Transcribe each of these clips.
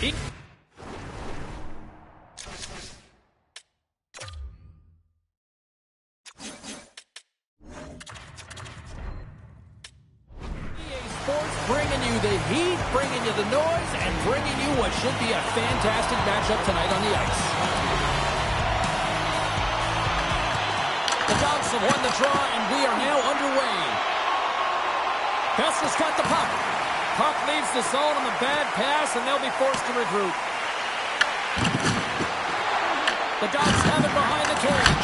EA Sports bringing you the heat, bringing you the noise, and bringing you what should be a fantastic matchup tonight on the ice. The Dogs have won the draw, and we are now underway. Besser's got the puck. Puck leaves the zone on the bad pass, and they'll be forced to regroup. The Dogs have it behind the cage.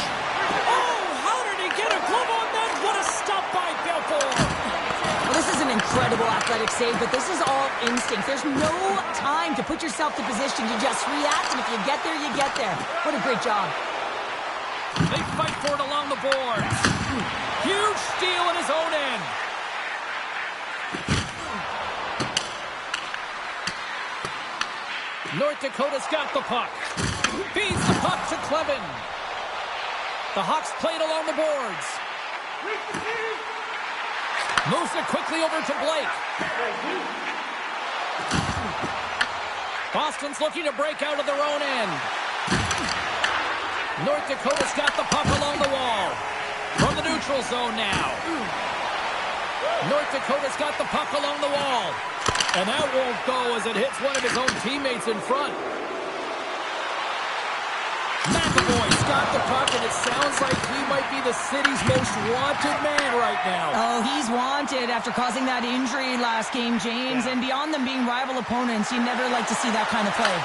Oh, how did he get a glove on that? What a stop by Belfour. Well, this is an incredible athletic save, but this is all instinct. There's no time to put yourself to position. You just react, and if you get there, you get there. What a great job. They fight for it along the boards. Huge steal in his own end. North Dakota's got the puck. Feeds the puck to Clevin. The Hawks played along the boards. Moves it quickly over to Blake. Boston's looking to break out of their own end. North Dakota's got the puck along the wall. From the neutral zone now. North Dakota's got the puck along the wall. And that won't go as it hits one of his own teammates in front. McAvoy's got the puck, and it sounds like he might be the city's most wanted man right now. Oh, he's wanted after causing that injury last game, James. And beyond them being rival opponents, you never like to see that kind of play.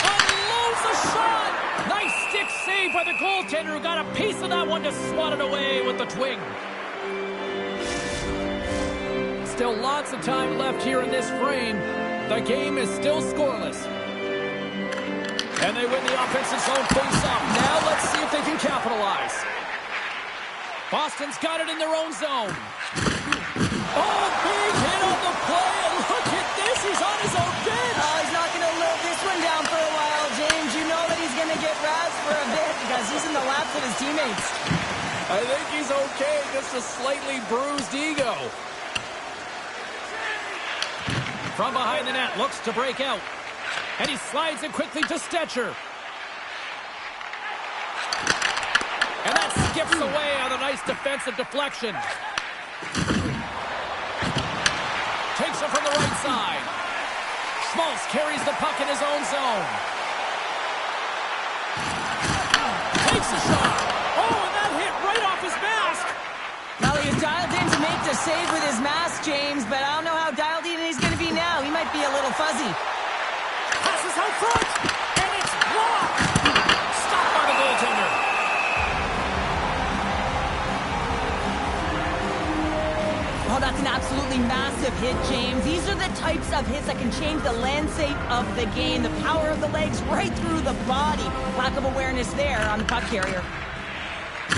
Unloads a shot! Nice stick save by the goaltender who got a piece of that one to swat it away with the twig. Still lots of time left here in this frame. The game is still scoreless. And they win the offensive zone face-off. Now let's see if they can capitalize. Boston's got it in their own zone. Oh, big hit on the play. And look at this. He's on his own bench. Oh, he's not going to live this one down for a while, James. You know that he's going to get razzed for a bit because he's in the laps of his teammates. I think he's okay. Just a slightly bruised ego. From behind the net, looks to break out. And he slides it quickly to Stetcher. And that skips away on a nice defensive deflection. Takes it from the right side. Schmaltz carries the puck in his own zone. Takes a shot. Oh, and that hit right off his mask. Well, he was dialed in to make the save with his mask, James, but I don't know how dialed in he's going to be now. He might be a little fuzzy. Passes out front, and it's blocked. Stopped by the goaltender. Oh, that's an absolutely massive hit, James. These are the types of hits that can change the landscape of the game. The power of the legs right through the body. Lack of awareness there on the puck carrier.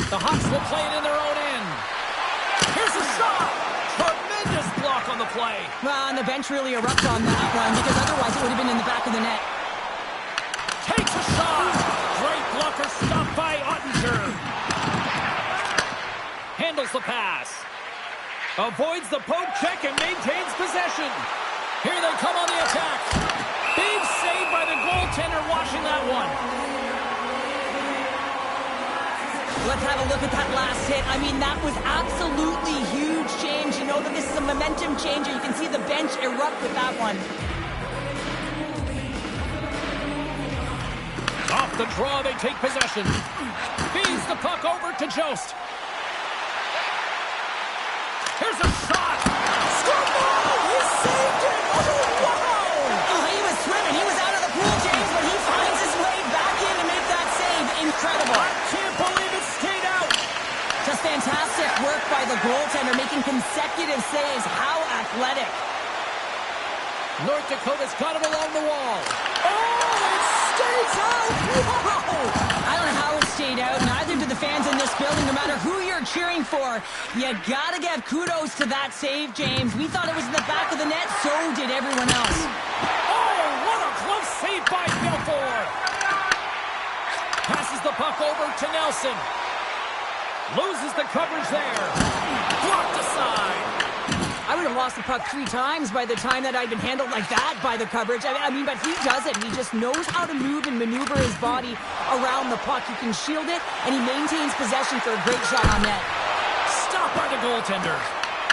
The Hawks will play it in their own end. Here's a shot. Tremendous block on the play. Well, and the bench really erupts on that one because otherwise it would have been in the back of the net. Takes a shot. Great blocker stopped by Ottinger. Handles the pass. Avoids the poke check and maintains possession. Here they come on the attack. Big save by the goaltender watching that one. Let's have a look at that last hit. I mean, that was absolutely huge, James. You know that this is a momentum changer. You can see the bench erupt with that one. Off the draw, they take possession. Feeds the puck over to Jost. Here's a shot. Scoreboard! He saved it! Oh, wow! Oh, he was swimming. He was out of the pool, James, but he finds his way back in to make that save. Incredible. I can't believe it stayed out. Just fantastic work by the goaltender, making consecutive saves. How athletic. North Dakota's got him along the wall. Oh, it stays out! Whoa! I don't know how it stayed out. Neither do the fans in this building, no matter who you're cheering for. You gotta give kudos to that save, James. We thought it was in the back of the net, so did everyone else. Oh, what a close save by Belfour! Passes the puck over to Nelson. Loses the coverage there. Blocked aside. I would and lost the puck 3 times by the time that I'd been handled like that by the coverage. I mean, but he does it. He just knows how to move and maneuver his body around the puck. He can shield it, and he maintains possession for a great shot on net. Stopped by the goaltender.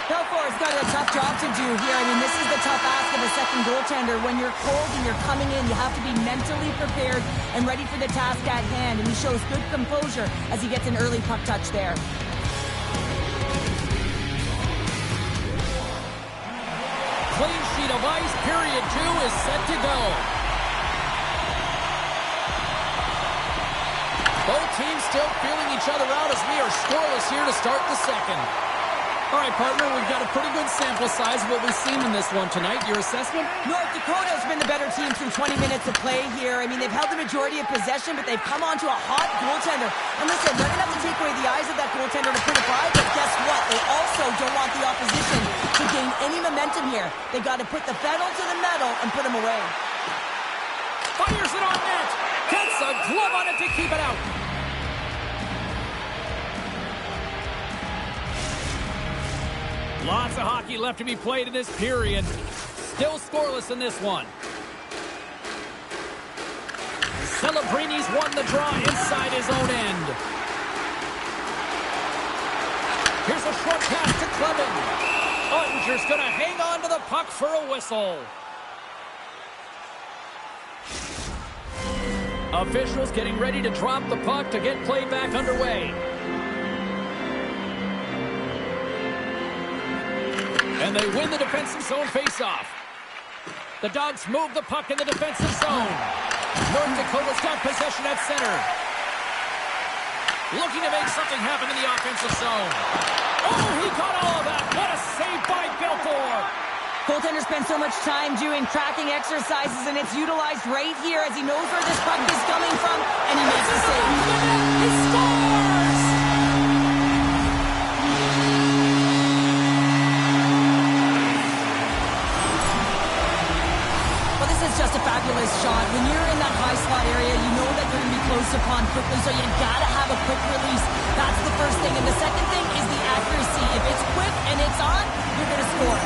Belfour's got a tough job to do here. I mean, this is the tough ask of a second goaltender. When you're cold and you're coming in, you have to be mentally prepared and ready for the task at hand. And he shows good composure as he gets an early puck touch there. Clean sheet of ice. Period 2 is set to go. Both teams still feeling each other out as we are scoreless here to start the second. All right, partner, we've got a pretty good sample size of what we've seen in this one tonight. Your assessment? North Dakota's been the better team through 20 minutes of play here. I mean, they've held the majority of possession, but they've come onto a hot goaltender. And listen, they're going to have to take away the eyes of that goaltender to put it by, but guess what? They also don't want the opposition to gain any momentum here. They got to put the pedal to the metal and put them away. Fires it on net. Gets a glove on it to keep it out. Lots of hockey left to be played in this period. Still scoreless in this one. Celebrini's won the draw inside his own end. Here's a short pass to Clement. Ottinger's going to hang on to the puck for a whistle. Officials getting ready to drop the puck to get play back underway. And they win the defensive zone faceoff. The Dogs move the puck in the defensive zone. North Dakota's got possession at center. Looking to make something happen in the offensive zone. Oh, he got all of that. What a save by Belfour. Goaltender spends so much time doing tracking exercises, and it's utilized right here as he knows where this puck is coming from, and he makes the save. He scores! It's just a fabulous shot. When you're in that high slot area, you know that you're going to be close upon quickly, so you got to have a quick release. That's the first thing. And the second thing is the accuracy. If it's quick and it's on, you're going to score.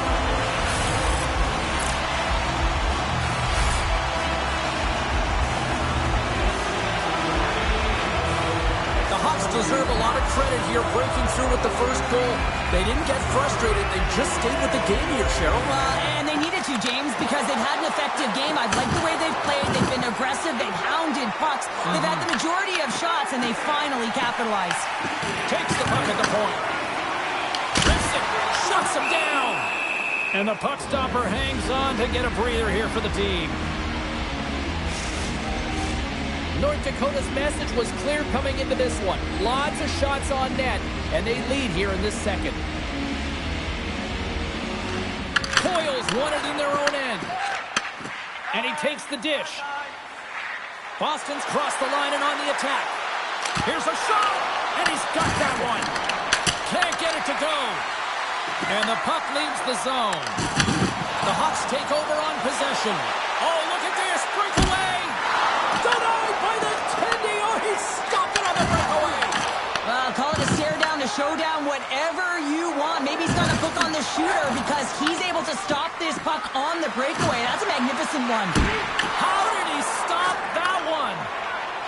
The Hawks deserve a lot of credit here breaking through with the first goal. They didn't get frustrated. They just stayed with the game here, Cheryl. And they needed to, James, because they've had an effective game. I like the way they've played. They've been aggressive. They've hounded pucks. They've had the majority of shots, and they finally capitalized. Takes the puck at the point. Rips it. Shuts him down. And the puck stopper hangs on to get a breather here for the team. North Dakota's message was clear coming into this one. Lots of shots on net, and they lead here in this second. Coyle's won it in their own end. And he takes the dish. Boston's crossed the line and on the attack. Here's a shot, and he's got that one. Can't get it to go. And the puck leaves the zone. The Hawks take over on possession. Oh, look at this. Breakaway. Denied by the Tendy. Oh, he stopped it on the breakaway. Well, call it a stare down, a showdown, whatever you want. Maybe he's got a hook on the shooter because he's able to stop this puck on the breakaway. That's a magnificent one. How did he stop that one?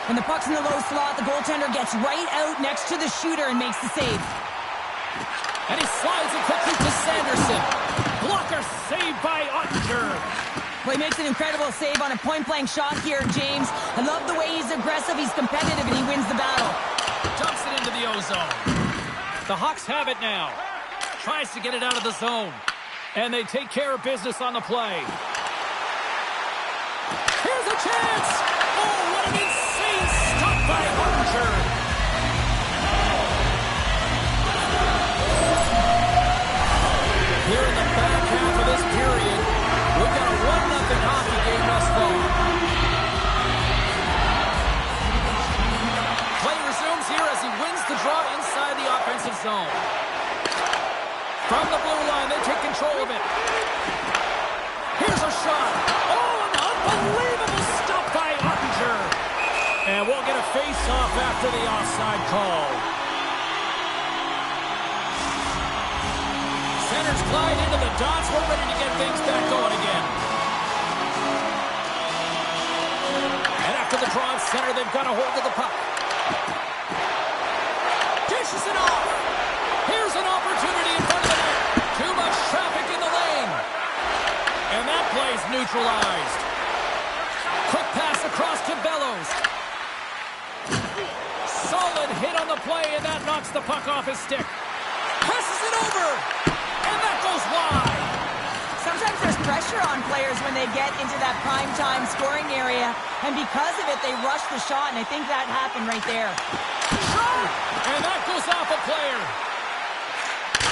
When the puck's in the low slot, the goaltender gets right out next to the shooter and makes the save. And he slides it quickly to Sanderson. Blocker saved by Ottinger. Well, he makes an incredible save on a point-blank shot here, James. I love the way he's aggressive, he's competitive, and he wins the battle. Dumps it into the O-zone. The Hawks have it now. Tries to get it out of the zone. And they take care of business on the play. Here's a chance! Oh, what an insane stop by Ottinger! Here in the back half of this period, we've got a 1-0 hockey game thus far. Play resumes here as he wins the draw inside the offensive zone. From the blue line, they take control of it. Here's a shot. Oh, an unbelievable stop by Ottinger. And we'll get a face-off after the offside call. Center's applied into the dots. We're ready to get things back going again. And after the draw at center, they've got a hold of the puck. Dishes it off. Here's an opportunity in front of the net. Too much traffic in the lane. And that play's neutralized. Quick pass across to Bellows. Solid hit on the play, and that knocks the puck off his stick. Presses it over, and that goes wide. Sometimes there's pressure on players when they get into that prime time scoring area, and because of it, they rush the shot, and I think that happened right there. Shot! And that goes off a player.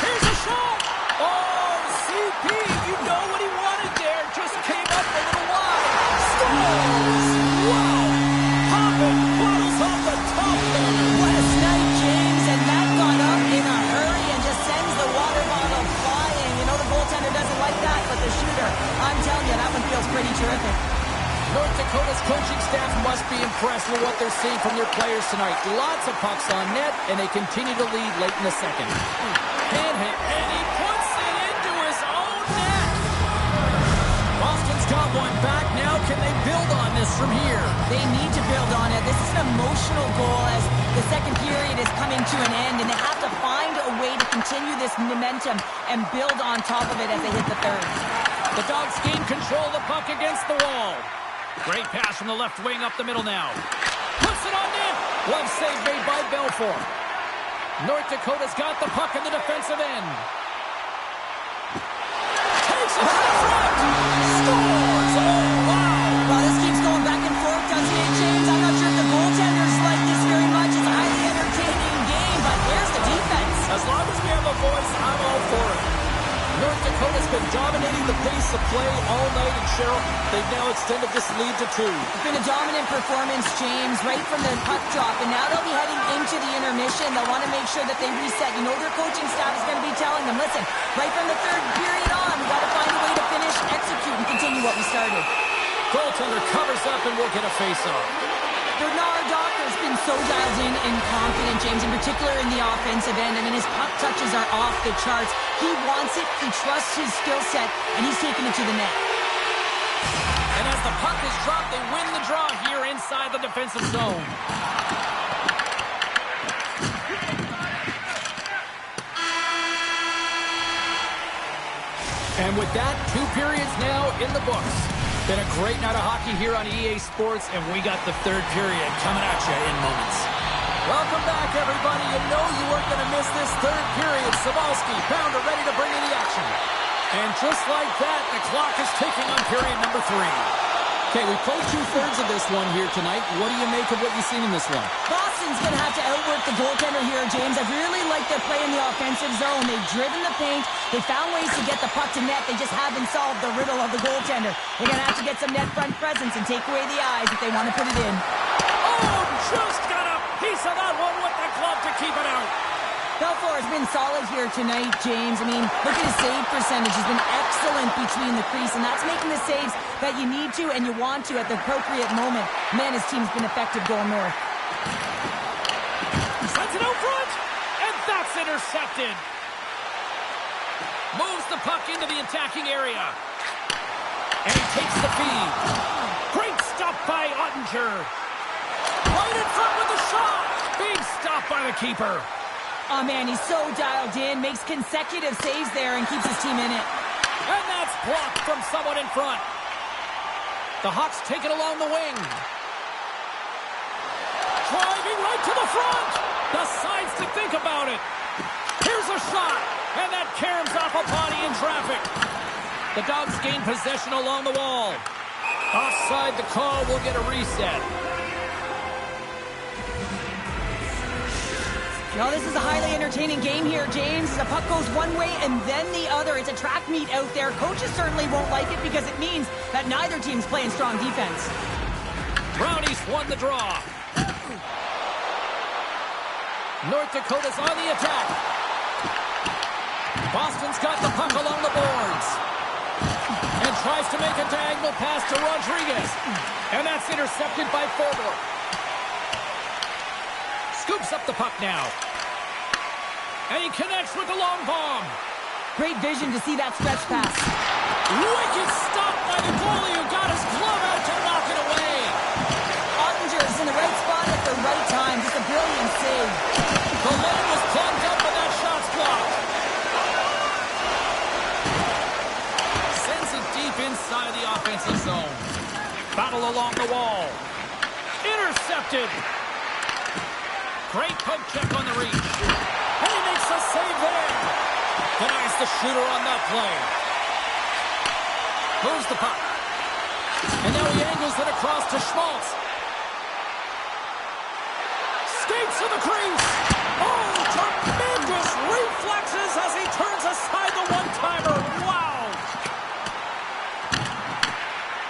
Here's a shot! Oh, CP, you know what he wanted there. Just came up a little wide. Scores! Wow! Popping bottles off the top there. What a snipe, James, and that got up in a hurry and just sends the water bottle flying. You know the goaltender doesn't like that, but the shooter, I'm telling you, that one feels pretty terrific. North Dakota's coaching staff must be impressed with what they're seeing from their players tonight. Lots of pucks on net, and they continue to lead late in the second. Hand hit, and he puts it into his own net. Boston's got one back. Now can they build on this from here? They need to build on it. This is an emotional goal as the second period is coming to an end, and they have to find a way to continue this momentum and build on top of it as they hit the third. The Dogs gain control of the puck against the wall. Great pass from the left wing up the middle now. Puts it on net. One save made by Belfour. North Dakota's got the puck in the defensive end. Takes it to the front. Scores! Oh, wow! Well, this keeps going back and forth, doesn't it, James? I'm not sure if the goaltenders like this very much. It's a highly entertaining game, but here's the defense. As long as we have a voice, I'm all for it. North Dakota's been dominating the pace of play all night, and Cheryl, they've now extended this lead to 2. It's been a dominant performance, James, right from the puck drop, and now they'll be heading into the intermission. They'll want to make sure that they reset. You know their coaching staff is going to be telling them, listen, right from the third period on, we got to find a way to finish, execute, and continue what we started. Goaltender covers up and will get a face-off. Bernard Docker's been so dialed in and confident, James, in particular in the offensive end. I mean, his puck touches are off the charts. He wants it, he trusts his skill set, and he's taking it to the net. And as the puck is dropped, they win the draw here inside the defensive zone. And with that, 2 periods now in the books. Been a great night of hockey here on EA Sports, and we got the third period coming at you in moments. Welcome back, everybody. You know you weren't going to miss this third period. Sabalski, Pounder ready to bring in the action. And just like that, the clock is ticking on period number 3. Okay, we played 2/3 of this one here tonight. What do you make of what you've seen in this one? Boston's going to have to outwork the goaltender here, James. I really like their play in the offensive zone. They've driven the paint. They found ways to get the puck to net. They just haven't solved the riddle of the goaltender. They're going to have to get some net front presence and take away the eyes if they want to put it in. Oh, just got a piece of that one with the glove to keep it out. Belfour has been solid here tonight, James. I mean, look at his save percentage. He's been excellent between the crease, and that's making the saves that you need to and you want to at the appropriate moment. Man, his team's been effective going north. Sends it out front, and that's intercepted. Moves the puck into the attacking area. And he takes the feed. Great stop by Ottinger. Right in front with the shot. Big stop by the keeper. Oh, man, he's so dialed in, makes consecutive saves there and keeps his team in it. And that's blocked from someone in front. The Hawks take it along the wing. Driving right to the front. Decides to think about it. Here's a shot. And that caroms off a body in traffic. The Dogs gain possession along the wall. Offside the call will get a reset. Well, this is a highly entertaining game here, James. The puck goes one way and then the other. It's a track meet out there. Coaches certainly won't like it because it means that neither team's playing strong defense. Brownies won the draw. North Dakota's on the attack. Boston's got the puck along the boards. And tries to make a diagonal pass to Rodriguez. And that's intercepted by Forbort. Scoops up the puck now. And he connects with the long bomb. Great vision to see that stretch pass. Wicked stop by the goalie who got his glove out to knock it away. Ottinger is in the right spot at the right time. Just a brilliant save. The lane was plugged up, but that shot's blocked. Sends it deep inside the offensive zone. Battle along the wall. Intercepted. Great poke check on the reach. And he makes a save there. Denies the shooter on that play. Moves the puck. And now he angles it across to Schmaltz. Skates to the crease. Oh, tremendous reflexes as he turns aside the one-timer. Wow.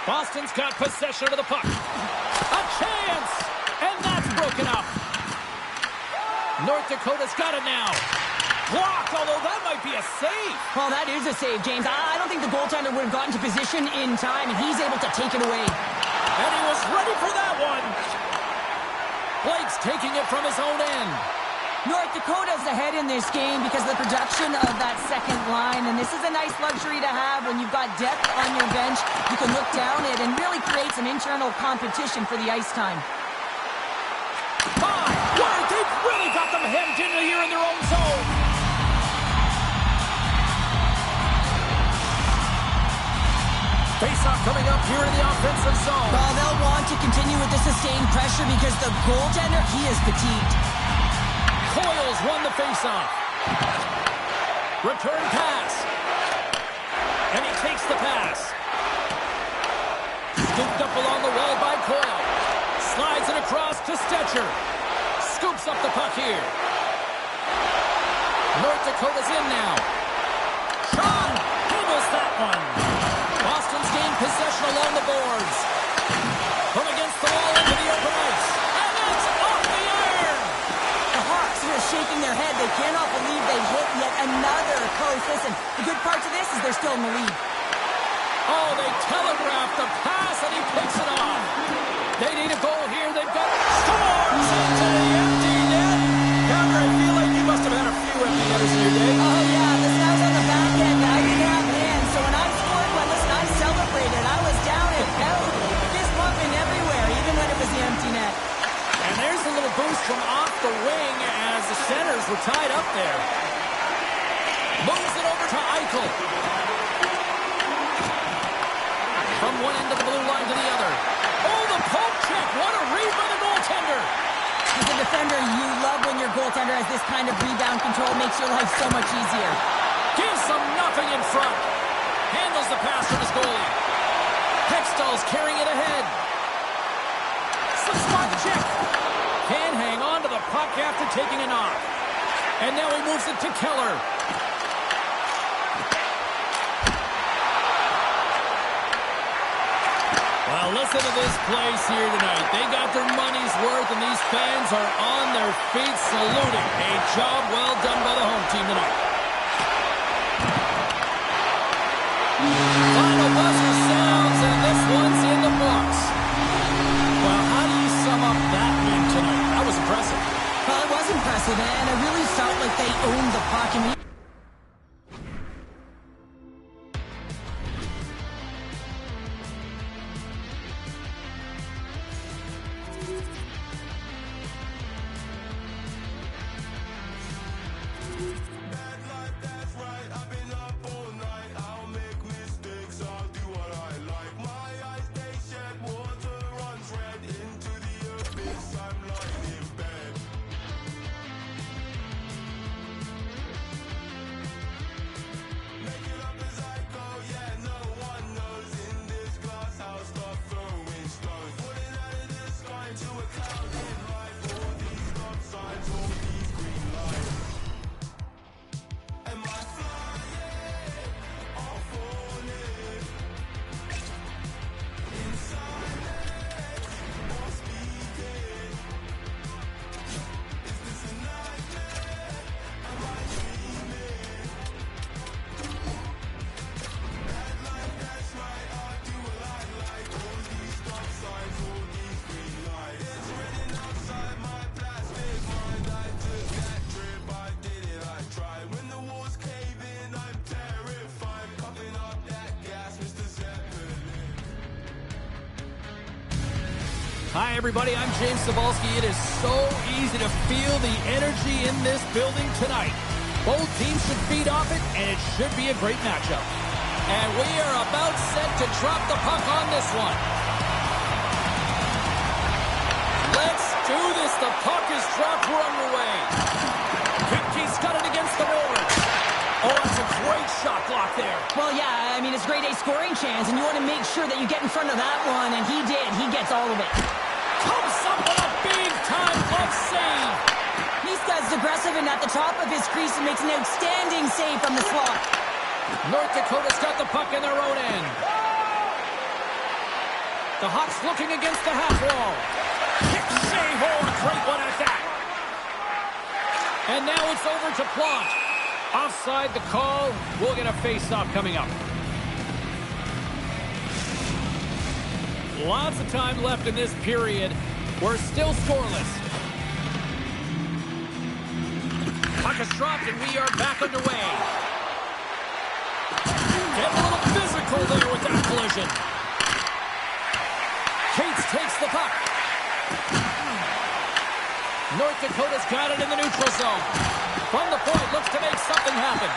Boston's got possession of the puck. A chance. And that's broken up. North Dakota's got it now. Blocked, although that might be a save. Well, that is a save, James. I don't think the goaltender would have gotten to position in time, and he's able to take it away. And he was ready for that one. Blake's taking it from his own end. North Dakota's ahead in this game because of the production of that second line, and this is a nice luxury to have when you've got depth on your bench. You can look down it and really create some internal competition for the ice time. They've really got them hemmed in here in their own zone. Face-off coming up here in the offensive zone. Well, they'll want to continue with the sustained pressure because the goaltender, he is fatigued. Coyles won the face-off. Return pass. And he takes the pass. Scooped up along the wall by Coyle. Slides it across to Stetcher. Scoops up the puck here. North Dakota's in now. Sean handles that one. Boston's gained possession along the boards. From against the wall into the open ice. And that's off the iron. The Hawks are shaking their head. They cannot believe they hit yet another post. Listen, the good part to this is they're still in the lead. Oh, they telegraphed the pass and he picks it off. They need a goal here. They've got scores into the empty net. Gavner, I feel like you must have had a few empty netters in your day. Oh, yeah. Listen, I was on the back end. I didn't have hands. So when I scored one, listen, I celebrated. I was down and out, fist bumping everywhere, even when it was the empty net. And there's a little boost from off the wing as the centers were tied up there. Moves it over to Eichel. From one end of the blue line to the other. Oh, the poke check. What a read by the goaltender. As a defender, you love when your goaltender has this kind of rebound control. Makes your life so much easier. Gives them nothing in front. Handles the pass from his goalie. Hextall's carrying it ahead. Some spot check. Can hang on to the puck after taking a knock. And now he moves it to Keller. Well, listen to this place here tonight. They got their money's worth, and these fans are on their feet saluting. A job well done by the home team tonight. Final buzzer sounds, and this one's in the books. Well, how do you sum up that win tonight? That was impressive. Well, it was impressive, and it really felt like they owned the puck. And Hi, everybody. I'm James Cybulski. It is so easy to feel the energy in this building tonight. Both teams should feed off it, and it should be a great matchup. And we are about set to drop the puck on this one. Let's do this. The puck is dropped. We're underway. Kipke's got it against the boards. Oh, that's a great shot block there. Well, yeah, I mean, it's a grade A scoring chance, and you want to make sure that you get in front of that one, and he did. He gets all of it. Comes up with a big-time glove save. He's as aggressive and at the top of his crease and makes an outstanding save from the slot. North Dakota's got the puck in their own end. The Hawks looking against the half wall. Kick save. Oh, a great one at that. And now it's over to Plante. Offside the call. We'll get a face-off coming up. Lots of time left in this period. We're still scoreless. Puck is dropped and we are back underway. Get a little physical there with that collision. Cates takes the puck. North Dakota's got it in the neutral zone. From the point, looks to make something happen.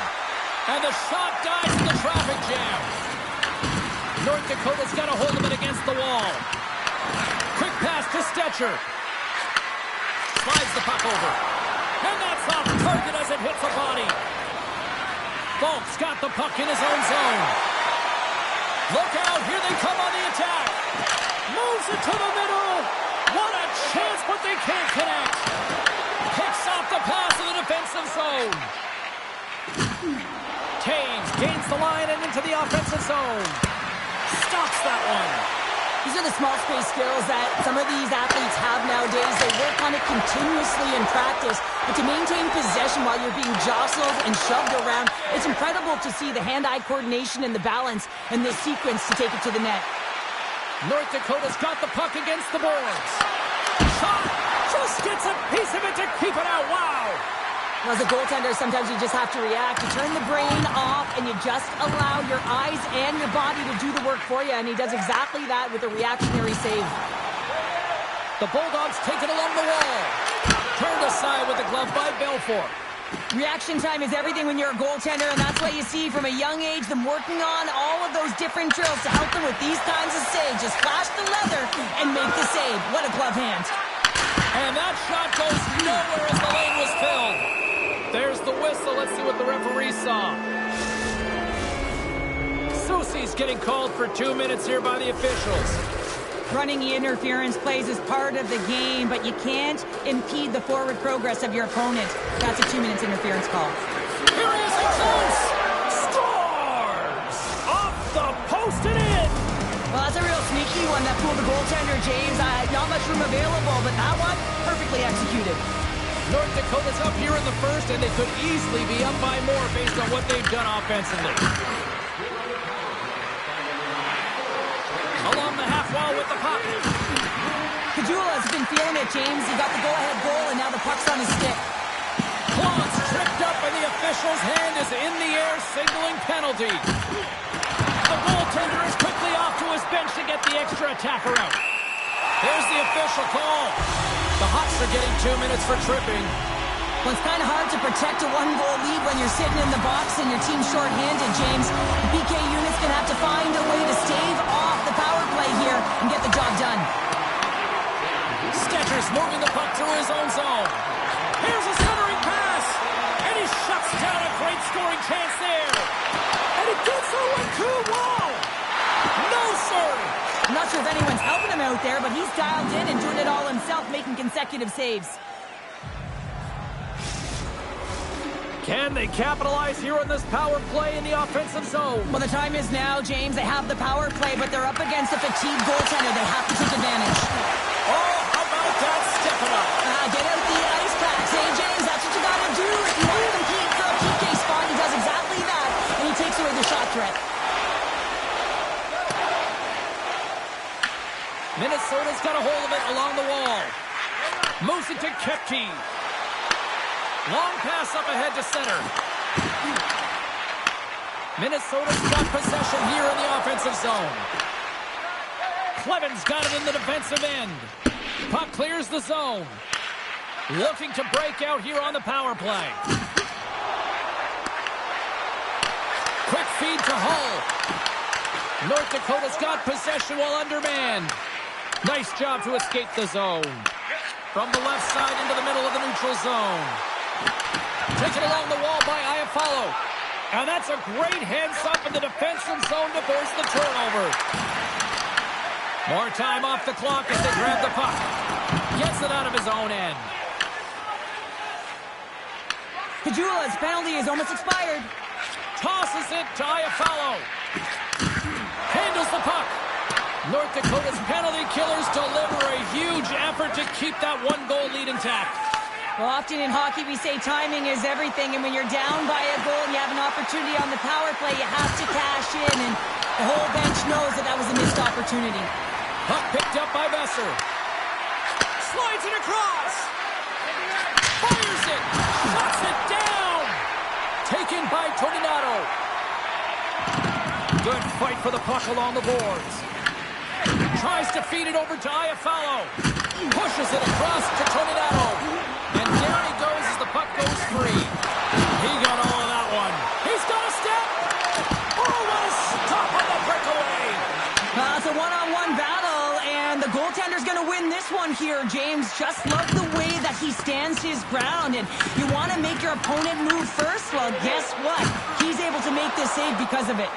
And the shot dies in the traffic jam. North Dakota's got a hold of it against the wall. Quick pass to Stecher. Slides the puck over. And that's off target as it hits a body. Falk's got the puck in his own zone. Look out, here they come on the attack. Moves it to the middle. What a chance, but they can't connect. Picks off the pass in the defensive zone. Taves gains the line and into the offensive zone. Stops that one. These are the small space skills that some of these athletes have nowadays. They work on it continuously in practice. But to maintain possession while you're being jostled and shoved around, it's incredible to see the hand-eye coordination and the balance in this sequence to take it to the net. North Dakota's got the puck against the boards. Shot! Just gets a piece of it to keep it out. Wow! As a goaltender, sometimes you just have to react. You turn the brain off, and you just allow your eyes and your body to do the work for you, and he does exactly that with a reactionary save. The Bulldogs take it along the wall. Turned aside with the glove by Belfour. Reaction time is everything when you're a goaltender, and that's why you see from a young age them working on all of those different drills to help them with these kinds of saves. Just flash the leather and make the save. What a glove hand. And that shot goes nowhere as the lane was filled. There's the whistle. Let's see what the referee saw. Soucy's getting called for 2 minutes here by the officials. Running interference plays is part of the game, but you can't impede the forward progress of your opponent. That's a 2 minutes interference call. Here he is, close! Scores! Off the post and in! Well, that's a real sneaky one that fooled the goaltender, James. Not much room available, but that one, perfectly executed. North Dakota's up here in the first, and they could easily be up by more based on what they've done offensively. Along the half wall with the puck. Caggiula's been feeling it, James. He got the go-ahead goal, and now the puck's on his stick. Plante's tripped up, and the official's hand is in the air, signaling penalty. The goaltender is quickly off to his bench to get the extra attacker out. There's the official call. The Hawks are getting 2 minutes for tripping. Well, it's kind of hard to protect a one-goal lead when you're sitting in the box and your team's short-handed, James. The PK unit's going to have to find a way to stave off the power play here and get the job done. Stecher's moving the puck through his own zone. Here's a centering pass. And he shuts down a great scoring chance there. And he gets a 1-2 wall. No, sir. I'm not sure if anyone's helping him out there, but he's dialed in and doing it all himself, making consecutive saves. Can they capitalize here on this power play in the offensive zone? Well, the time is now, James. They have the power play, but they're up against a fatigued goaltender. They have to take advantage. Oh, how about that? Stepping up. Get out the ice packs. Hey, James, that's what you got to do. If you want to compete for a PK spot, he does exactly that, and he takes away the shot threat. Minnesota's got a hold of it along the wall. Moves it to Kepke. Long pass up ahead to center. Minnesota's got possession here in the offensive zone. Cleven's got it in the defensive end. Puck clears the zone. Looking to break out here on the power play. Quick feed to Hull. North Dakota's got possession while undermanned. Nice job to escape the zone. From the left side into the middle of the neutral zone. Taken along the wall by Iafallo. And that's a great heads-up in the defensive zone to force the turnover. More time off the clock as they grab the puck. Gets it out of his own end. Kajula's penalty is almost expired. Tosses it to Iafallo. Handles the puck. North Dakota's penalty killers deliver a huge effort to keep that one-goal lead intact. Well, often in hockey we say timing is everything, and when you're down by a goal and you have an opportunity on the power play, you have to cash in, and the whole bench knows that that was a missed opportunity. Puck picked up by Besser. Slides it across. Fires it. Shuts it down. Taken by Toninato. Good fight for the puck along the boards. Tries to feed it over to Iafallo. Pushes it across to Toninato. And down he goes as the puck goes free. He got all of that one. He's got a step. Oh, what a stop on the breakaway. It's a one-on-one battle, and the goaltender's going to win this one here, James. Just love the way that he stands his ground, and you want to make your opponent move first? Well, guess what? He's able to make this save because of it.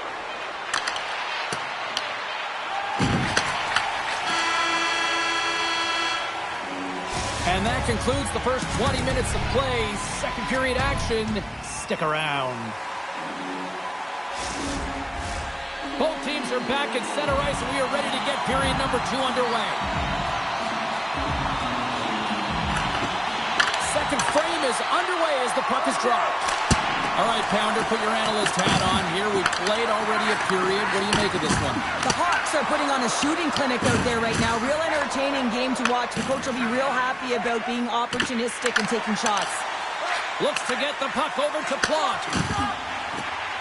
And that concludes the first 20 minutes of play. Second period action. Stick around. Both teams are back at center ice, and we are ready to get period number 2 underway. Second frame is underway as the puck is dropped. All right, Pounder, put your analyst hat on here. We've played already a period. What do you make of this one? The Hawks are putting on a shooting clinic out there right now. Real entertaining game to watch. The coach will be real happy about being opportunistic and taking shots. Looks to get the puck over to Plot.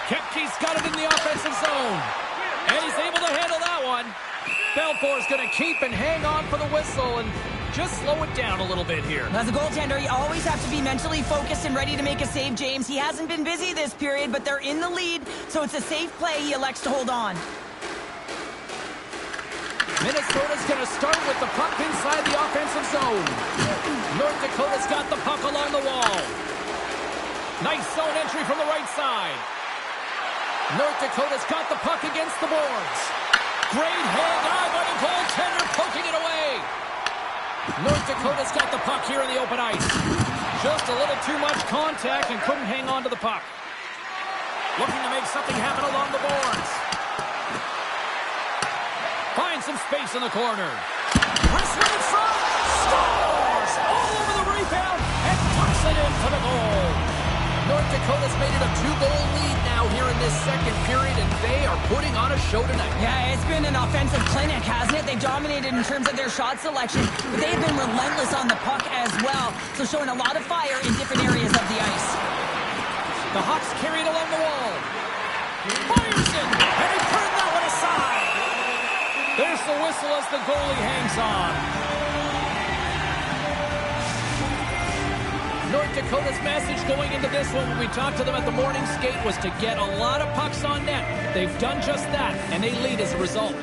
Kepke's got it in the offensive zone. And he's able to handle that one. Belfour's going to keep and hang on for the whistle and just slow it down a little bit here. As a goaltender, you always have to be mentally focused and ready to make a save, James. He hasn't been busy this period, but they're in the lead, so it's a safe play. He elects to hold on. Minnesota's going to start with the puck inside the offensive zone. North Dakota's got the puck along the wall. Nice zone entry from the right side. North Dakota's got the puck against the boards. Great hand-eye by the goaltender, poking it away. North Dakota's got the puck here in the open ice. Just a little too much contact and couldn't hang on to the puck. Looking to make something happen along the boards. Finds some space in the corner. Wrestling in front. Scores! All over the rebound and tucks it in for the goal. North Dakota's made it a 2-goal lead now here in this second period, and they are putting on a show tonight. Yeah, it's been an offensive clinic, hasn't it? They've dominated in terms of their shot selection, but they've been relentless on the puck as well, so showing a lot of fire in different areas of the ice. The Hawks carry it along the wall. Fires it, and he turned that one aside. There's the whistle as the goalie hangs on. North Dakota's message going into this one when we talked to them at the morning skate was to get a lot of pucks on net. They've done just that, and they lead as a result.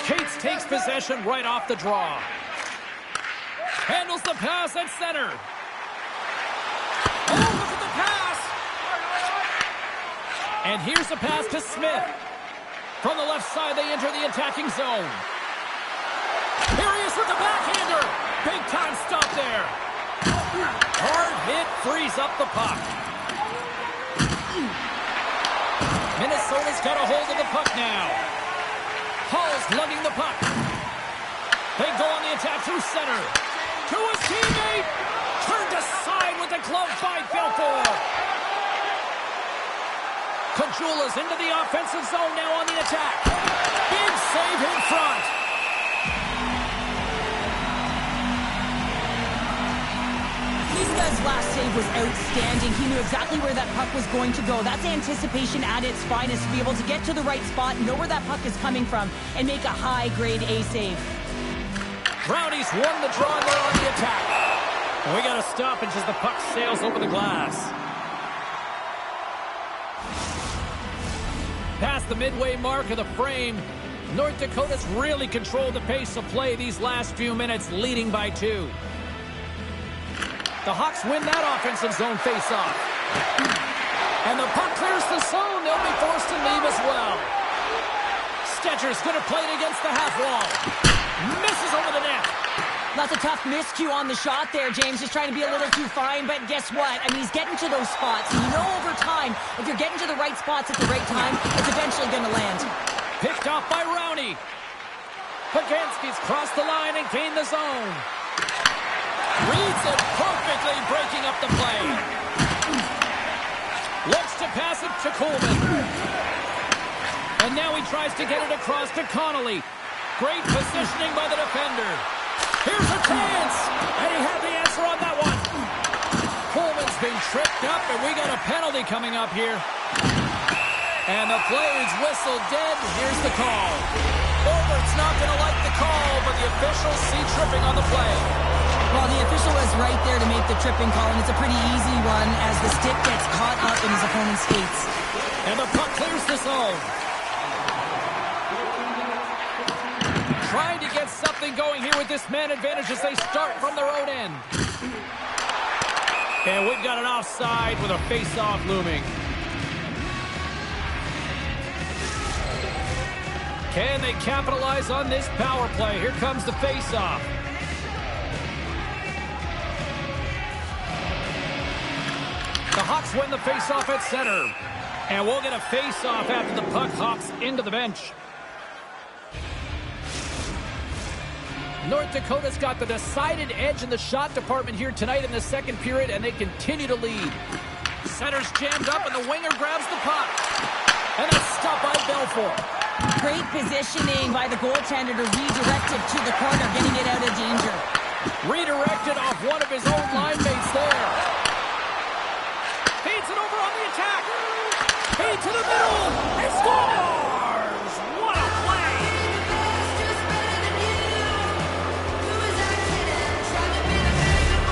Cates takes possession right off the draw. Handles the pass at center. Oh, look at the pass! And here's the pass to Smith. From the left side, they enter the attacking zone. Here he is with the backhander. Big time stop there. Hard hit frees up the puck. Minnesota's got a hold of the puck now. Hall's lugging the puck. They go on the attack through center. To his teammate. Turned aside with the glove by Belfour. Kajula's into the offensive zone now on the attack. Big save in front. Miska's last save was outstanding. He knew exactly where that puck was going to go. That's anticipation at its finest, to be able to get to the right spot, know where that puck is coming from, and make a high-grade A save. Brownies won the draw and they're on the attack. We got a stoppage as the puck sails over the glass. Past the midway mark of the frame, North Dakota's really controlled the pace of play these last few minutes, leading by 2. The Hawks win that offensive zone faceoff. And the puck clears the zone. They'll be forced to leave as well. Stetcher's going to play it against the half wall. Misses over the net. That's a tough miscue on the shot there, James. Just trying to be a little too fine, but guess what? I mean, he's getting to those spots. And you know over time, if you're getting to the right spots at the right time, it's eventually going to land. Picked off by Rowney. Pagansky's crossed the line and gained the zone. Reads it perfectly, breaking up the play. Looks to pass it to Coleman. And now he tries to get it across to Connolly. Great positioning by the defender. Here's a chance. And he had the answer on that one. Coleman's been tripped up, and we got a penalty coming up here. And the play is whistled dead. Here's the call. Overt's not going to like the call, but the officials see tripping on the play. Well, the official was right there to make the tripping call, and it's a pretty easy one as the stick gets caught up in his opponent's skates. And the puck clears the zone. Trying to get something going here with this man advantage as they start from their own end. And we've got an offside with a face-off looming. Can they capitalize on this power play? Here comes the face-off. The Hawks win the face-off at center. And we'll get a face-off after the puck hops into the bench. North Dakota's got the decided edge in the shot department here tonight in the second period, and they continue to lead. Center's jammed up, and the winger grabs the puck. And a stop by Belfour. Great positioning by the goaltender to redirect it to the corner, getting it out of danger. Redirected off one of his own line mates there. Feeds it over on the attack. Feed to the middle. He scores! What a play!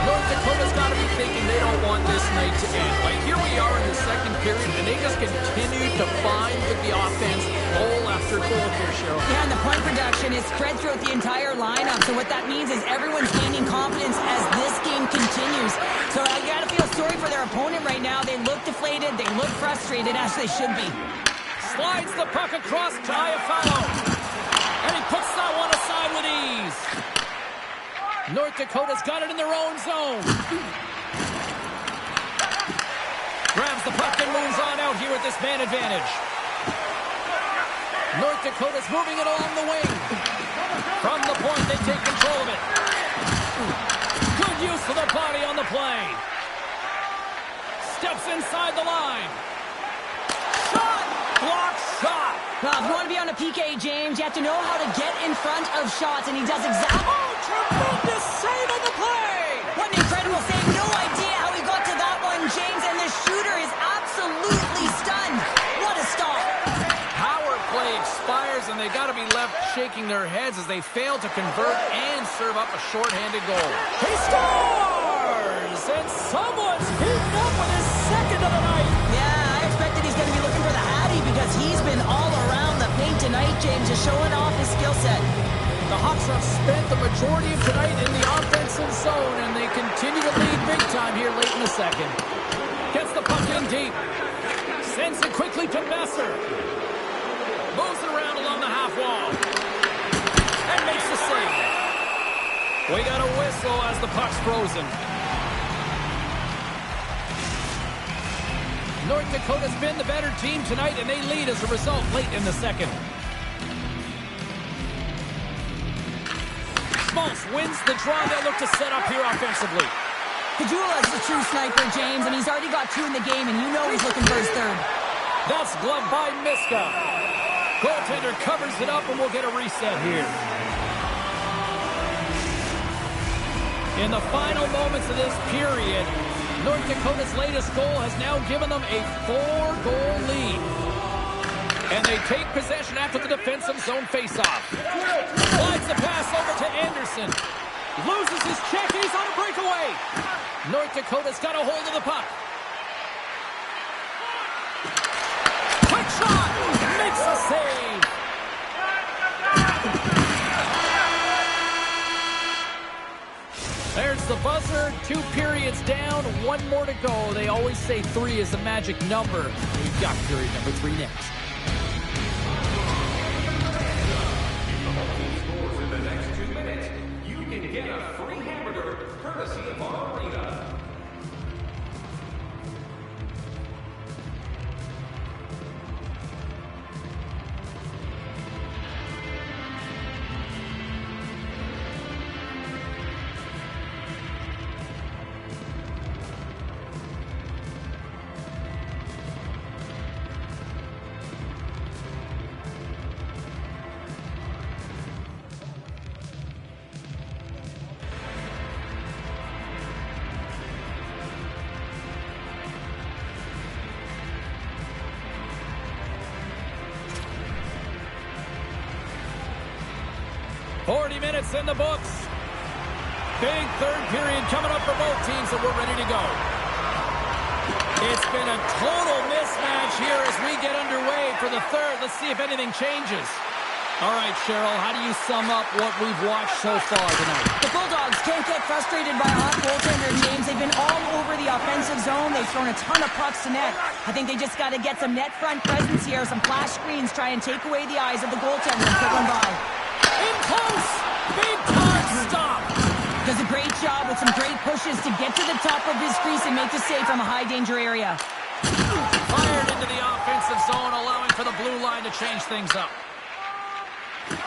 North Dakota's got to be thinking they don't want this night to end. Like, here we are in the second period, and they just continue to find with the offense goal after goal here, Cheryl. Yeah, and the point production is spread throughout the entire lineup. So what that means is everyone's gaining confidence as this game continues. So you got to feel sorry for their opponent right now. They look deflated. They look frustrated, as they should be. Slides the puck across to Iafallo. And he puts that one aside with ease. North Dakota's got it in their own zone. Grabs the puck and moves on out here with this man advantage. North Dakota's moving it along the wing. From the point, they take control of it. Good use of the body on the play. Steps inside the line. Shot! Blocked shot! Well, if you want to be on a PK, James, you have to know how to get in front of shots, and he does exactly... Oh, tremendous save on the play! What an incredible save. No idea how he got to that one, James, and the shooter is absolutely stunned. What a stop. Power play expires, and they got to be left shaking their heads as they fail to convert and serve up a shorthanded goal. He scores! And someone's heating up with his second of the night. Yeah, I expected he's going to be looking for the Hattie because he's been all around the paint tonight, James, just showing off his skill set. The Hawks have spent the majority of tonight in the offensive zone, and they continue to lead big time here late in the second. Gets the puck in deep. Sends it quickly to Messer. Moves it around along the half wall. And makes the save. We got a whistle as the puck's frozen. North Dakota's been the better team tonight, and they lead as a result late in the second. Schmaltz wins the draw. They'll look to set up here offensively. Kajula is a true sniper, James, and he's already got 2 in the game, and you know he's looking for his third. That's gloved by Miska. Goaltender covers it up, and we'll get a reset here. In the final moments of this period, North Dakota's latest goal has now given them a 4-goal lead. And they take possession after the defensive zone faceoff. Slides the pass over to Anderson. Loses his check, and he's on a breakaway. North Dakota's got a hold of the puck. Quick shot! Makes a save! There's the buzzer. 2 periods down, 1 more to go. They always say 3 is the magic number. We've got period number 3 next. Get a free hamburger courtesy of our arena. Minutes in the books. Big third period coming up for both teams, and we're ready to go. It's been a total mismatch here as we get underway for the third. Let's see if anything changes. All right, Cheryl, how do you sum up what we've watched so far tonight? The Bulldogs can't get frustrated by a hot goaltender, James. They've been all over the offensive zone. They've thrown a ton of pucks to net. I think they just got to get some net front presence here. Some flash screens, try and take away the eyes of the goaltender and put one by. In close! Big time stop! Does a great job with some great pushes to get to the top of his crease and make the save from a high-danger area. Fired into the offensive zone, allowing for the blue line to change things up.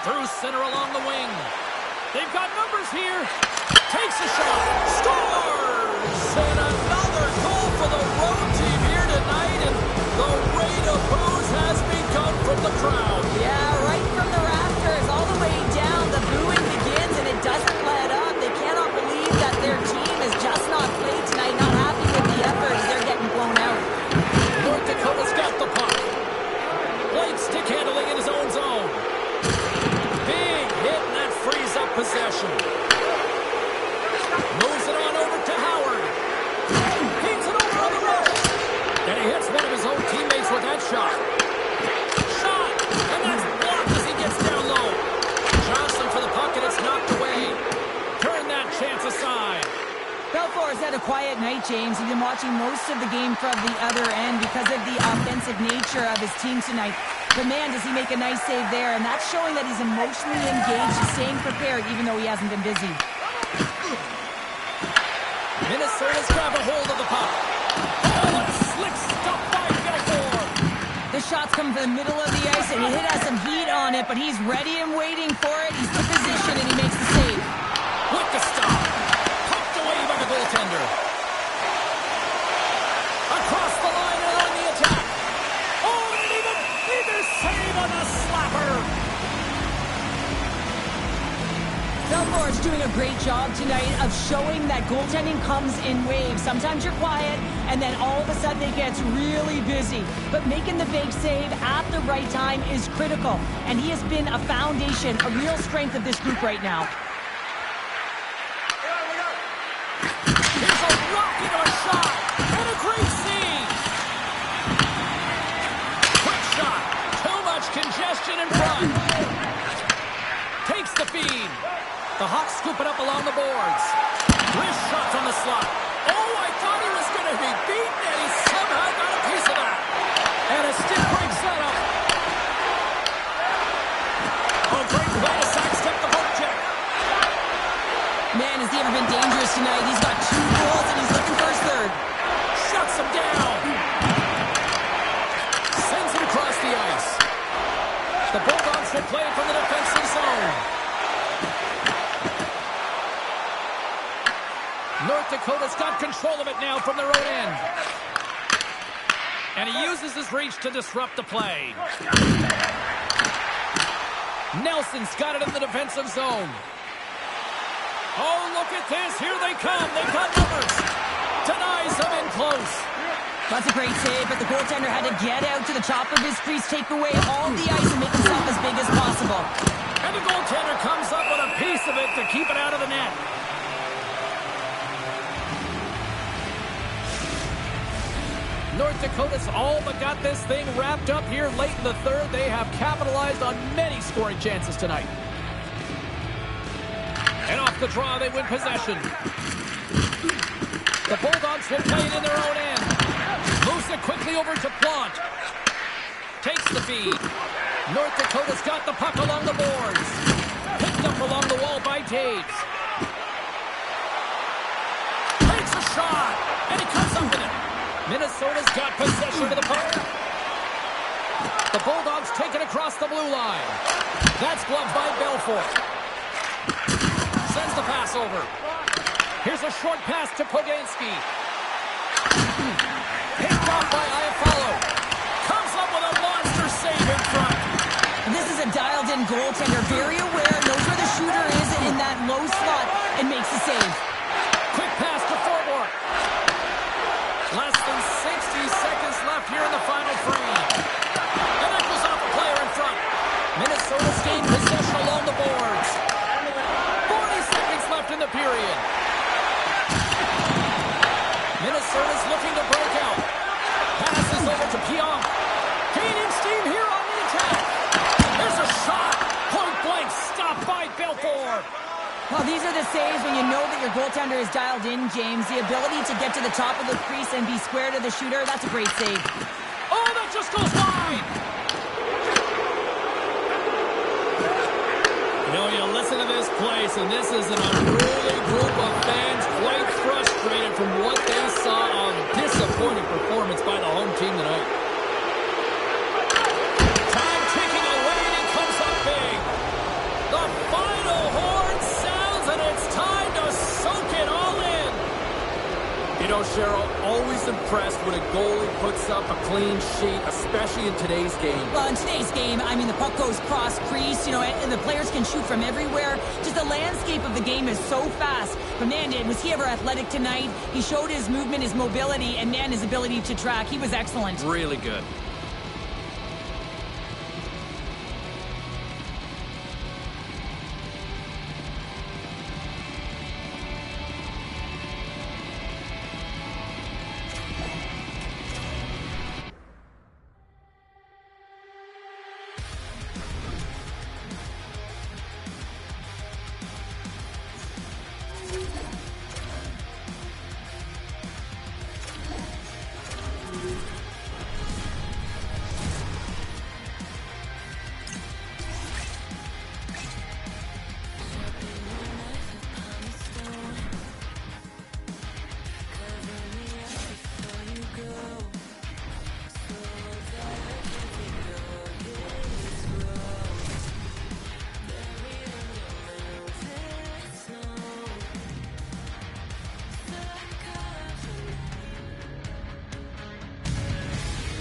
Through center along the wing. They've got numbers here. Takes a shot. Scores! And another goal for the road team here tonight. And the rate of booze has begun from the crowd. Yeah, right from the rafters all the way down. The booing begins and it doesn't let up. They cannot believe that their team has just not played tonight. Not happy with the effort as they're getting blown out. North Dakota's got the puck. Blake stick handling in his own zone. Big hit, and that frees up possession. Moves it on over to Howard. Heats it over on the rush. And he hits one of his own teammates with that shot. Shot! And that's blocked as he gets down low. Johnson for the puck, and it's knocked away. Turn that chance aside. Belfour has had a quiet night, James. He's been watching most of the game from the other end because of the offensive nature of his team tonight. But man, does he make a nice save there, and that's showing that he's emotionally engaged, staying prepared, even though he hasn't been busy. Minnesota's got a hold of the puck. Oh, and slick stuff by Belfour. The shots come from the middle of the ice, and it has some heat on it, but he's ready and waiting for it. He's in position, and he makes the save. With the stop. Pumped away by the goaltender. Across the line and on the attack. Oh, and even save on a slapper. Belfour is doing a great job tonight of showing that goaltending comes in waves. Sometimes you're quiet, and then all of a sudden it gets really busy. But making the big save at the right time is critical, and he has been a foundation, a real strength of this group right now. Here's a rocket of a shot, and a great save. Quick shot. Too much congestion in front. Takes the feed. The Hawks scoop it up along the boards. Wrist shot from the slot. Oh, I thought he was going to be beaten, and he somehow got a piece of that. And a stick break setup. Oh, great play to sidestep the hook check. Man, has he ever been dangerous tonight? He's got 2 goals, and he's looking for his third. Shuts him down. Sends him across the ice. The Bulldogs will play it from the defensive zone. North Dakota's got control of it now from their own end. And he uses his reach to disrupt the play. Nelson's got it in the defensive zone. Oh, look at this. Here they come. They've got numbers. Denies them in close. That's a great save, but the goaltender had to get out to the top of his crease, take away all the ice, and make himself as big as possible. And the goaltender comes up with a piece of it to keep it out of the net. North Dakota's all but got this thing wrapped up here late in the third. They have capitalized on many scoring chances tonight. And off the draw, they win possession. The Bulldogs will play it in their own end. Moves it quickly over to Plante. Takes the feed. North Dakota's got the puck along the boards. Picked up along the wall by Taves. Takes a shot, and he comes up with it. Minnesota's got possession of the puck. The Bulldogs take it across the blue line. That's gloved by Belfort. Sends the pass over. Here's a short pass to Poganski. Picked off by Iafallo. Comes up with a monster save in front. And this is a dialed-in goaltender, very aware, knows where the shooter is in that low slot, and makes the save. Quick pass to Forbort. Less than 60 seconds left here in the final frame. And that goes off a player in front. Minnesota's gained possession along the boards. 40 seconds left in the period. Minnesota's looking to break out. Passes over to Pionk. Gaining steam here on the attack. There's a shot. Point blank. Stopped by Belfort. Well, these are the saves when you know that your goaltender is dialed in, James. The ability to get to the top of the crease and be square to the shooter, that's a great save. Oh, that just goes wide. You know, you listen to this place, and this is an unruly group of fans quite frustrated from what they saw of disappointing performance by the home team tonight. Time ticking away, and he comes up big. The final horn sounds, and it's time to soak it all in. You know, Cheryl, always impressed when a goalie puts up a clean sheet, especially in today's game. Well, in today's game, I mean, the puck goes cross-crease, you know, and the players can shoot from everywhere. Just the landscape of the game is so fast. But, man, was he ever athletic tonight? He showed his movement, his mobility, and, man, his ability to track. He was excellent. Really good.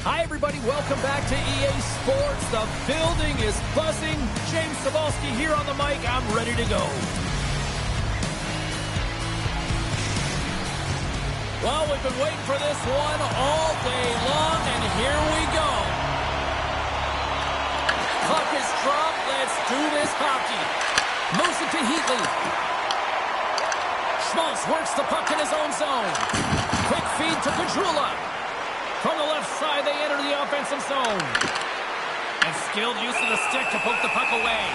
Hi, everybody. Welcome back to EA Sports. The building is buzzing. James Cybulski here on the mic. I'm ready to go. Well, we've been waiting for this one all day long, and here we go. Puck is dropped. Let's do this hockey. Moves it to Heatley. Schmaltz works the puck in his own zone. Quick feed to Pedrula. From the left side, they enter the offensive zone. And skilled use of the stick to poke the puck away.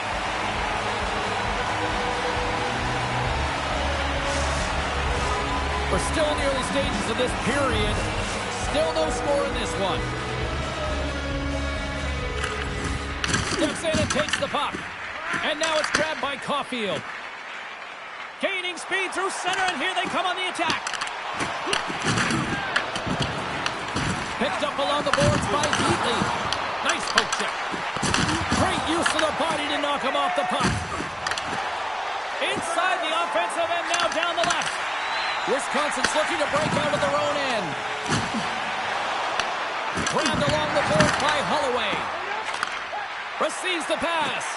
We're still in the early stages of this period. Still no score in this one. Steps in and takes the puck. And now it's grabbed by Caulfield. Gaining speed through center, and here they come on the attack. Picked up along the boards by Heatley. Nice poke check. Great use of the body to knock him off the puck. Inside the offensive end, now down the left. Wisconsin's looking to break out of their own end. Grabbed along the board by Holloway. Receives the pass.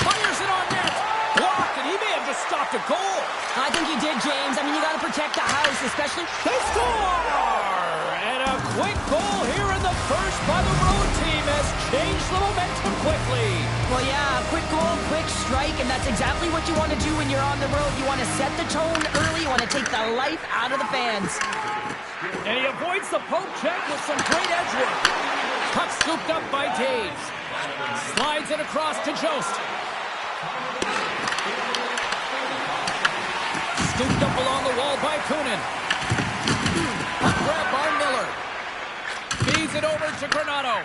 Fires it on net. stopped a goal. I think he did, James. I mean, you got to protect the house, especially... They score! And a quick goal here in the first by the road team has changed the momentum quickly. Well, yeah, quick goal, quick strike, and that's exactly what you want to do when you're on the road. You want to set the tone early. You want to take the life out of the fans. And he avoids the poke check with some great edge work. Puck scooped up by Taves. Slides it across to Jost. Scooped up along the wall by Kunin. Puck grab by Miller. Feeds it over to Granato.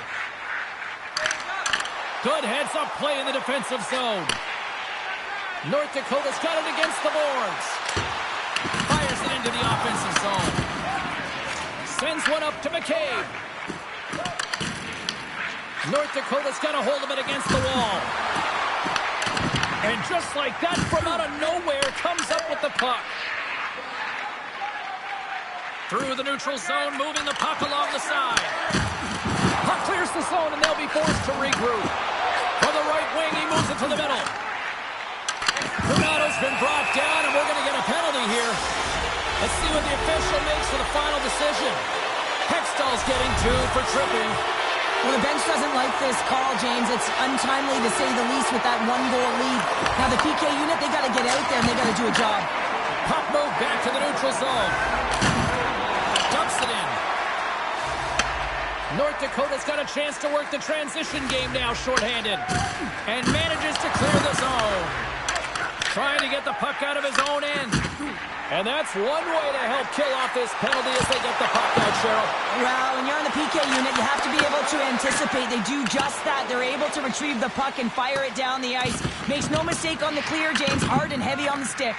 Good heads-up play in the defensive zone. North Dakota's got it against the boards. Fires it into the offensive zone. Sends one up to McCabe. North Dakota's got a hold of it against the wall. And just like that, from out of nowhere, comes up with the puck. Through the neutral zone, moving the puck along the side. Puck clears the zone, and they'll be forced to regroup. From the right wing, he moves it to the middle. Granato's been brought down, and we're going to get a penalty here. Let's see what the official makes for the final decision. Hextall's getting 2 for tripping. Well, the bench doesn't like this call, James. It's untimely to say the least with that 1-goal lead. Now, the PK unit, they got to get out there, and they got to do a job. Puck move back to the neutral zone. Dumps it in. North Dakota's got a chance to work the transition game now, shorthanded. And manages to clear the zone. Trying to get the puck out of his own end. And that's one way to help kill off this penalty as they get the puck out, Cheryl. Well, when you're on the PK unit, you have to be able to anticipate. They do just that. They're able to retrieve the puck and fire it down the ice. Makes no mistake on the clear, James. Hard and heavy on the stick.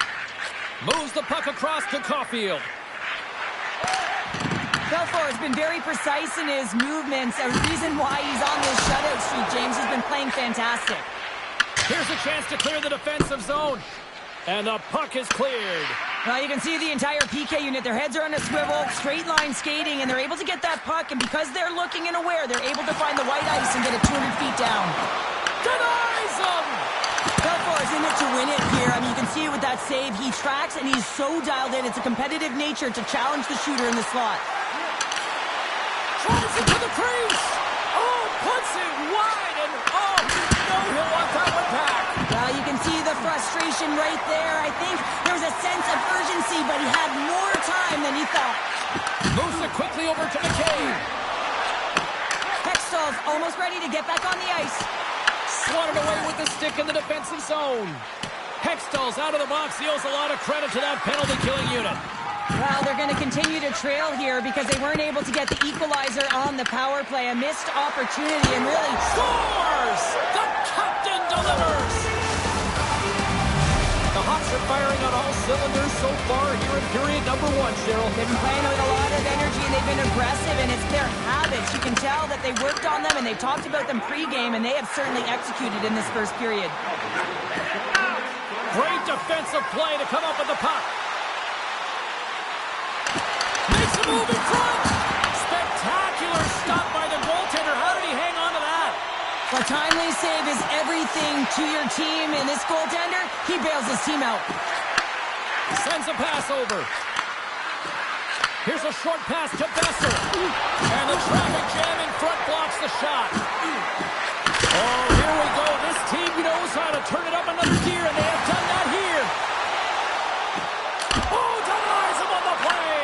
Moves the puck across to Caulfield. Belfour has been very precise in his movements. A reason why he's on this shutout streak, James. He's been playing fantastic. Here's a chance to clear the defensive zone. And the puck is cleared. Well, you can see the entire PK unit. Their heads are on a swivel, straight line skating, and they're able to get that puck. And because they're looking and aware, they're able to find the white ice and get it 200 feet down. Denies him! Belfour is in it to win it here. I mean, you can see it with that save. He tracks, and he's so dialed in. It's a competitive nature to challenge the shooter in the slot. Drives it to the crease. Oh, puts it wide, and oh, no, he'll want that one back. Well, you can see the frustration right there. I think there was a sense of urgency, but he had more time than he thought. Moves it quickly over to McCabe. Hextall's almost ready to get back on the ice. Swatted away with the stick in the defensive zone. Hextall's out of the box. He owes a lot of credit to that penalty-killing unit. Well, they're going to continue to trail here because they weren't able to get the equalizer on the power play. A missed opportunity and really... Scores! The captain delivers! The Hawks are firing on all cylinders so far here in period number 1, Cheryl. They've been playing with a lot of energy and they've been aggressive, and it's their habits. You can tell that they worked on them and they've talked about them pre-game, and they have certainly executed in this first period. Great defensive play to come up with the puck. Makes a move in front. Spectacular stop by the goaltender. How did he hang on to that? A timely save is everything to your team, and this goaltender, he bails his team out. Sends a pass over. Here's a short pass to Besser. And the traffic jam in front blocks the shot. Oh, here we go. This team knows how to turn it up another gear, and they have done that here. Oh, denies him on the play.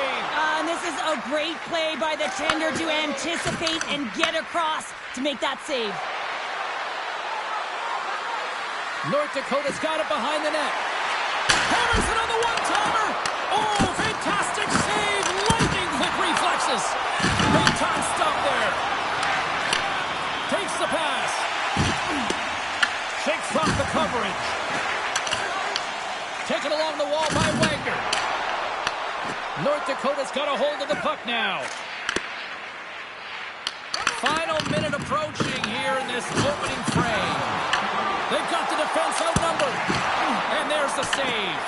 And this is a great play by the tender to anticipate and get across to make that save. North Dakota's got it behind the net. Hammers it on the one-timer. Oh, fantastic save. Lightning quick reflexes. Big time stop there. Takes the pass. Shakes off the coverage. Taken along the wall by Wagner. North Dakota's got a hold of the puck now. Final minute approaching here in this opening frame. They've got the defense outnumbered. And there's the save.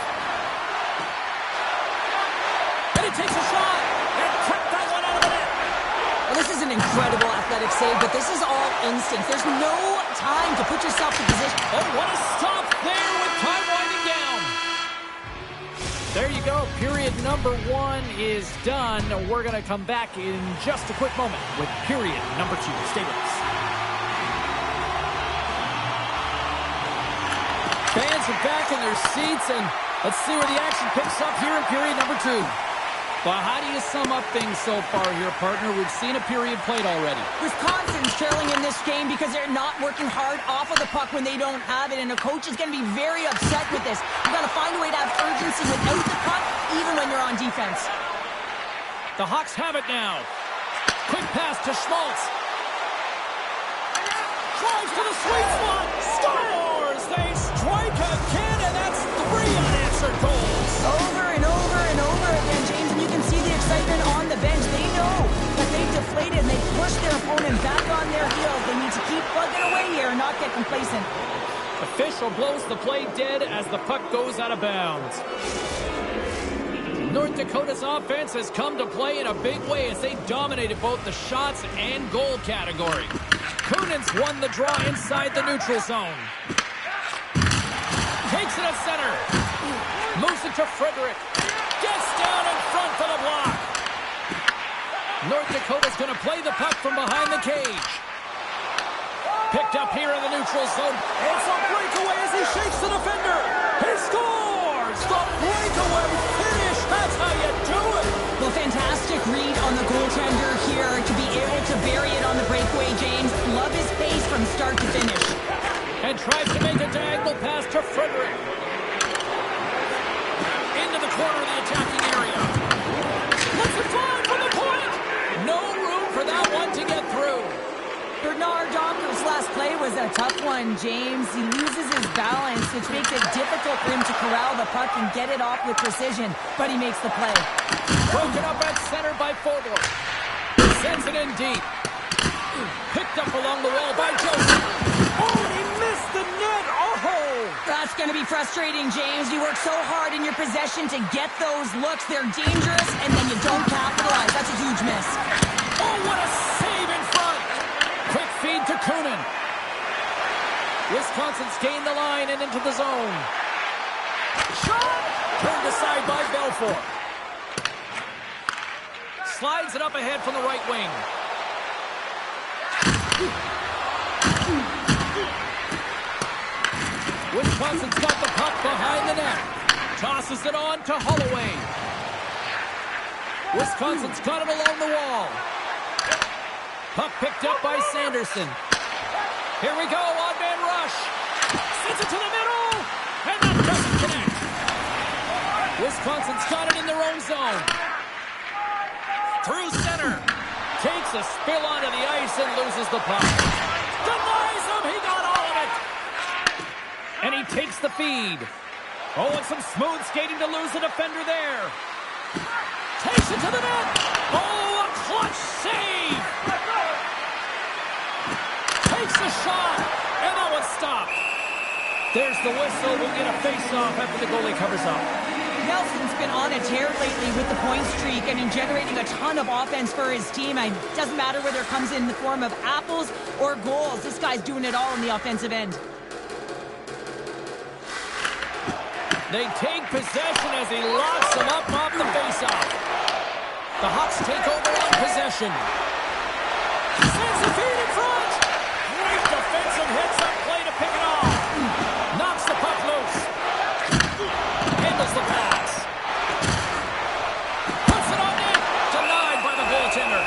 And he takes a shot. And kept that one out of the net. Well, this is an incredible athletic save, but this is all instinct. There's no time to put yourself in position. Oh, what a stop there with time winding down. There you go. Period number 1 is done. We're going to come back in just a quick moment with period number 2. Stay with us. Fans are back in their seats, and let's see where the action picks up here in period number 2. Well, how do you sum up things so far here, partner? We've seen a period played already. Wisconsin's trailing in this game because they're not working hard off of the puck when they don't have it, and a coach is going to be very upset with this. You've got to find a way to have urgency without the puck, even when you're on defense. The Hawks have it now. Quick pass to Schmaltz. Drives to the sweet spot. Scores! They strike again, and that's 3 unanswered goals. Over and over and over again, James, and you can see the excitement on the bench. They know that they've deflated and they've pushed their opponent back on their heels. They need to keep plugging away here and not get complacent. Official blows the play dead as the puck goes out of bounds. North Dakota's offense has come to play in a big way as they dominated both the shots and goal category. Kunins won the draw inside the neutral zone. Takes it at center. Moves it to Frederick. Gets down in front for the block. North Dakota's going to play the puck from behind the cage. Picked up here in the neutral zone. It's a breakaway as he shakes the defender. He scores! The breakaway finish! That's how you do it! Well, fantastic read on the goaltender here to be able to bury it on the breakaway, James. Love his pace from start to finish. And tries to make a diagonal pass to Frederick. Into the corner of the attacking area. Let's it fly from the point! No room for that one to get through. Bernard Donker's last play was a tough one, James. He loses his balance, which makes it difficult for him to corral the puck and get it off with precision, but he makes the play. Broken up at center by Forbort. Sends it in deep. Picked up along the wall by Joseph. Oh, he missed the net. Oh! That's going to be frustrating, James. You work so hard in your possession to get those looks. They're dangerous, and then you don't capitalize. That's a huge miss. Oh, what a save in front. Quick feed to Kunin. Wisconsin's gained the line and into the zone. Shot! Turned aside by Belfort. Slides it up ahead from the right wing. Wisconsin's got the puck behind the net. Tosses it on to Holloway. Wisconsin's got it along the wall. Puck picked up by Sanderson. Here we go, odd-man rush. Sends it to the middle, and that doesn't connect. Wisconsin's got it in their own zone. Through center. Takes a spill onto the ice and loses the puck. Denies him, he got all of it. And he takes the feed. Oh, and some smooth skating to lose the defender there. Takes it to the net. Oh, a clutch save. Takes a shot, and that one's stopped. There's the whistle. We'll get a face-off after the goalie covers up. Nelson's been on a tear lately with the point streak. I mean, generating a ton of offense for his team. It doesn't matter whether it comes in the form of apples or goals. This guy's doing it all on the offensive end. They take possession as he locks them up off the faceoff. The Hawks take over on possession. Sends the feed in front. Great defensive hits up play to pick it off. Knocks the puck loose. Handles the pass. Puts it on net. Denied by the goaltender.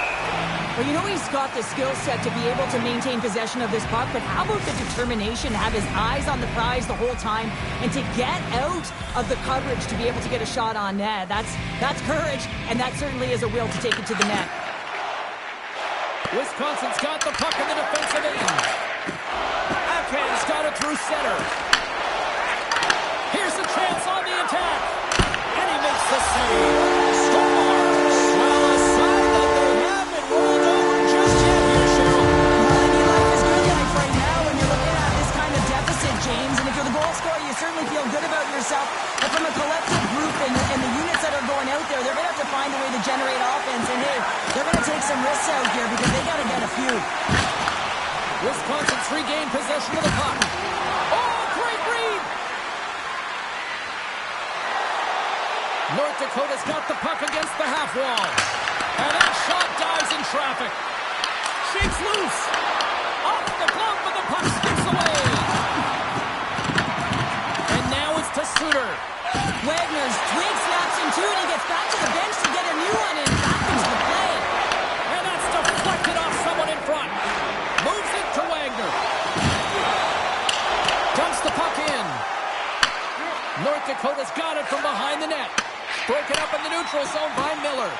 Well, you know he's got the skill set to be able to maintain possession of this puck, but how about the determination to have his eyes on the prize the whole time and to get out of the coverage to be able to get a shot on net? That's courage, and that certainly is a will to take it to the net. Wisconsin's got the puck in the defensive end. Atkins got it through center. Here's a chance on the attack. And he makes the save. Scores! Well, a sign that they haven't rolled over just yet here, Cheryl. Well, I mean, life is good life right now when you're looking at this kind of deficit, James. And if you're the goal scorer, you certainly feel good about yourself. But from a collective group and the units that are going out there, they're going to have to find a way to generate offense. And hey, they're going to take some risks out here because they got to get a few. Wisconsin's regained possession of the puck. Oh, great read! North Dakota's got the puck against the half wall. And that shot dives in traffic. Shakes loose. Off the glove, but the puck skips away. And now it's to Suter. Wagner's twig snaps in two, and he gets back to the bench to get a new one in. Back into the play. And that's deflected off someone in front. Moves it to Wagner. Dumps the puck in. North Dakota's got it from behind the net. Broken up in the neutral zone by Miller.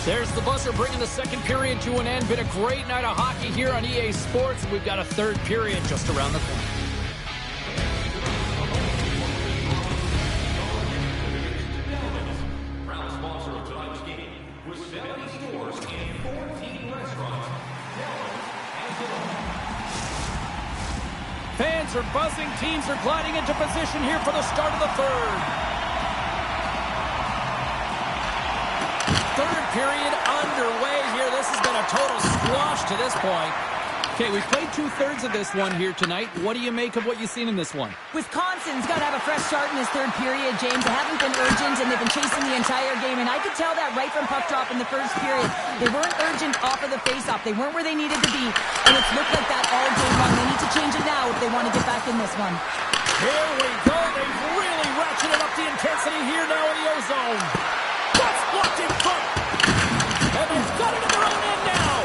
There's the buzzer bringing the second period to an end. Been a great night of hockey here on EA Sports. We've got a third period just around the corner. Proud sponsor of tonight's game with 70 stores and 14 restaurants. Fans are buzzing. Teams are gliding into position here for the start of the third. Third period underway here. This has been a total squash to this point. Okay, we've played two-thirds of this one here tonight. What do you make of what you've seen in this one? Wisconsin's got to have a fresh start in this third period, James. They haven't been urgent, and they've been chasing the entire game. And I could tell that right from puck drop in the first period. They weren't urgent off of the face-off. They weren't where they needed to be. And it's looked like that all game long. They need to change it now if they want to get back in this one. Here we go. They've really ratcheted up the intensity here now in the O-zone. That's blocked in front. And they've got it in their own end now.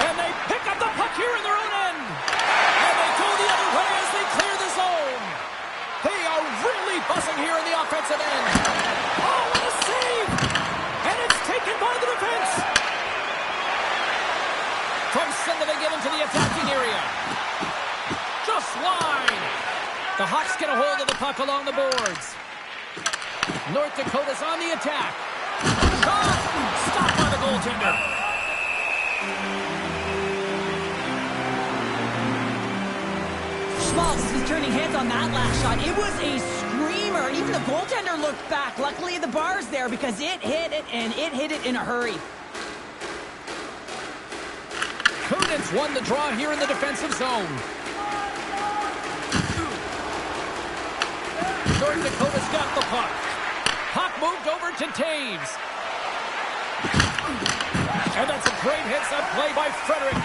And they pick up the puck here in their own end. And they go the other way as they clear the zone. They are really buzzing here in the offensive end. Oh, what a save. And it's taken by the defense. From center they get into the attacking area. Just wide. The Hawks get a hold of the puck along the boards. North Dakota's on the attack. Shot! Stopped by the goaltender. Schmaltz was turning heads on that last shot. It was a screamer. Even the goaltender looked back. Luckily, the bar's there because it hit it, and it hit it in a hurry. Kunitz won the draw here in the defensive zone. North Dakota's got the puck. Puck moved over to Taves. And that's a great hits-up play by Frederick.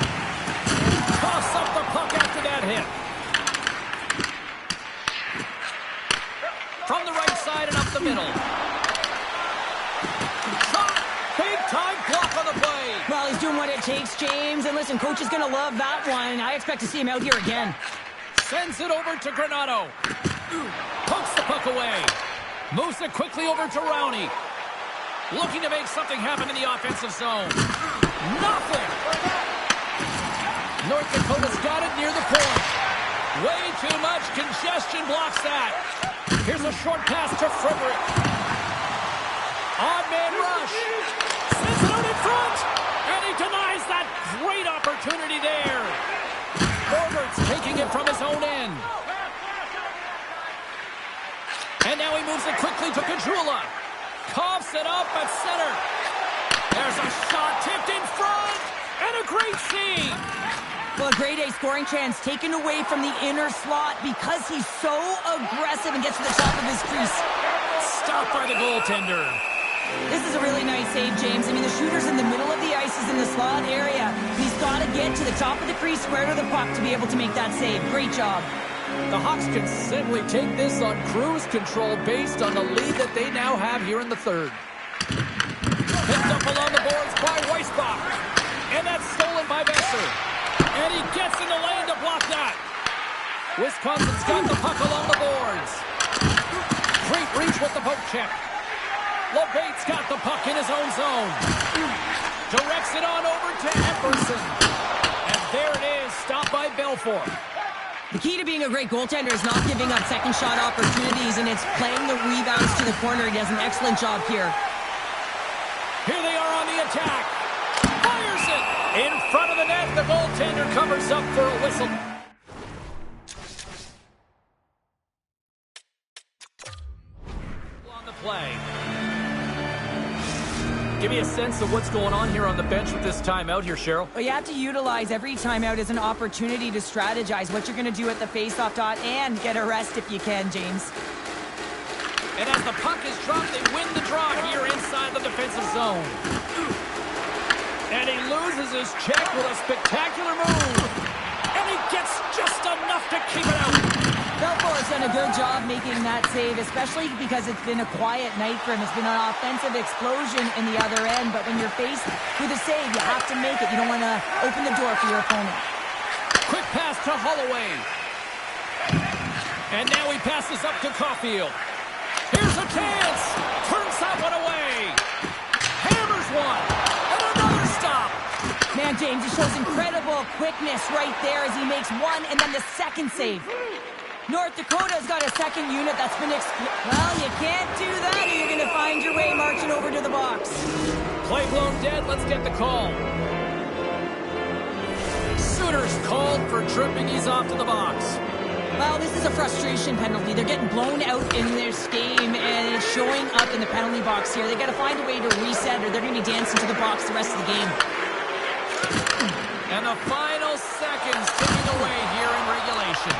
Toss up the puck after that hit. From the right side and up the middle. Shot! Big-time block on the play. Well, he's doing what it takes, James. And listen, coach is going to love that one. I expect to see him out here again. Sends it over to Granato. Pokes the puck away. Moves it quickly over to Rowney. Looking to make something happen in the offensive zone. Nothing! North Dakota's got it near the point. Way too much congestion blocks that. Here's a short pass to Frederick. Odd man rush. Sends it out in front. And he denies that great opportunity there. Norbert's taking it from his own end. And now he moves it quickly to Kajula. Coughs it up at center. There's a shot tipped in front. And a great save. Well, a grade A scoring chance taken away from the inner slot because he's so aggressive and gets to the top of his crease. Stopped by the goaltender. This is a really nice save, James. I mean, the shooter's in the middle of the ice. He's in the slot area. He's got to get to the top of the crease, square to the puck to be able to make that save. Great job. The Hawks can simply take this on cruise control based on the lead that they now have here in the third. Picked up along the boards by Weissbach. And that's stolen by Besser. And he gets in the lane to block that. Wisconsin's got the puck along the boards. Great reach with the poke check. LeBate's got the puck in his own zone. Directs it on over to Epperson. And there it is, stopped by Belfort. The key to being a great goaltender is not giving up second shot opportunities, and it's playing the rebounds to the corner. He does an excellent job here. Here they are on the attack. Fires it! In front of the net, the goaltender covers up for a whistle. On the play. Give me a sense of what's going on here on the bench with this timeout here, Cheryl. Well, you have to utilize every timeout as an opportunity to strategize what you're going to do at the faceoff dot and get a rest if you can, James. And as the puck is dropped, they win the draw here inside the defensive zone. And he loses his check with a spectacular move. And he gets just enough to keep it out. Belfour has done a good job making that save, especially because it's been a quiet night for him. It's been an offensive explosion in the other end, but when you're faced with a save, you have to make it. You don't want to open the door for your opponent. Quick pass to Holloway. And now he passes up to Caulfield. Here's a chance. Turns that one away. Hammers one. And another stop. Man, James, it shows incredible quickness right there as he makes one and then the second save. North Dakota's got a second unit that's been well, you can't do that or you're going to find your way marching over to the box. Play blown dead. Let's get the call. Suter's called for tripping. He's off to the box. Well, this is a frustration penalty. They're getting blown out in this game, and it's showing up in the penalty box here. They got to find a way to reset, or they're going to be dancing to the box the rest of the game. And the final seconds ticking away here in regulation.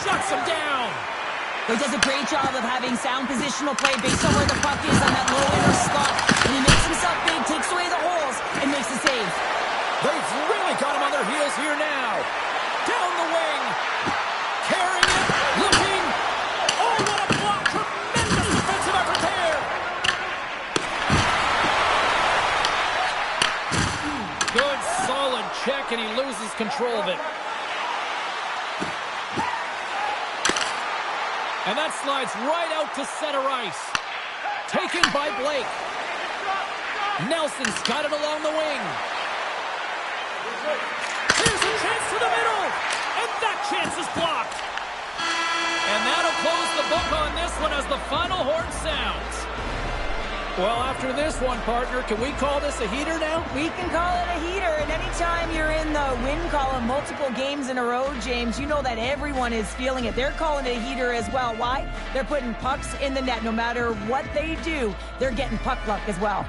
Shuts him down. He does a great job of having sound positional play based on where the puck is on that low inner slot. And he makes himself big, takes away the holes, and makes the save. They've really got him on their heels here now. Down the wing. Carrying it. Looking. Oh, what a block. Tremendous defensive effort there. Good, solid check, and he loses control of it. And that slides right out to center ice. Taken by Blake. Nelson's got it along the wing. Here's a chance to the middle. And that chance is blocked. And that'll close the book on this one as the final horn sounds. Well, after this one, partner, can we call this a heater now? We can call it a heater, and anytime you're in the win column multiple games in a row, James, you know that everyone is feeling it. They're calling it a heater as well. Why? They're putting pucks in the net. No matter what they do, they're getting puck luck as well.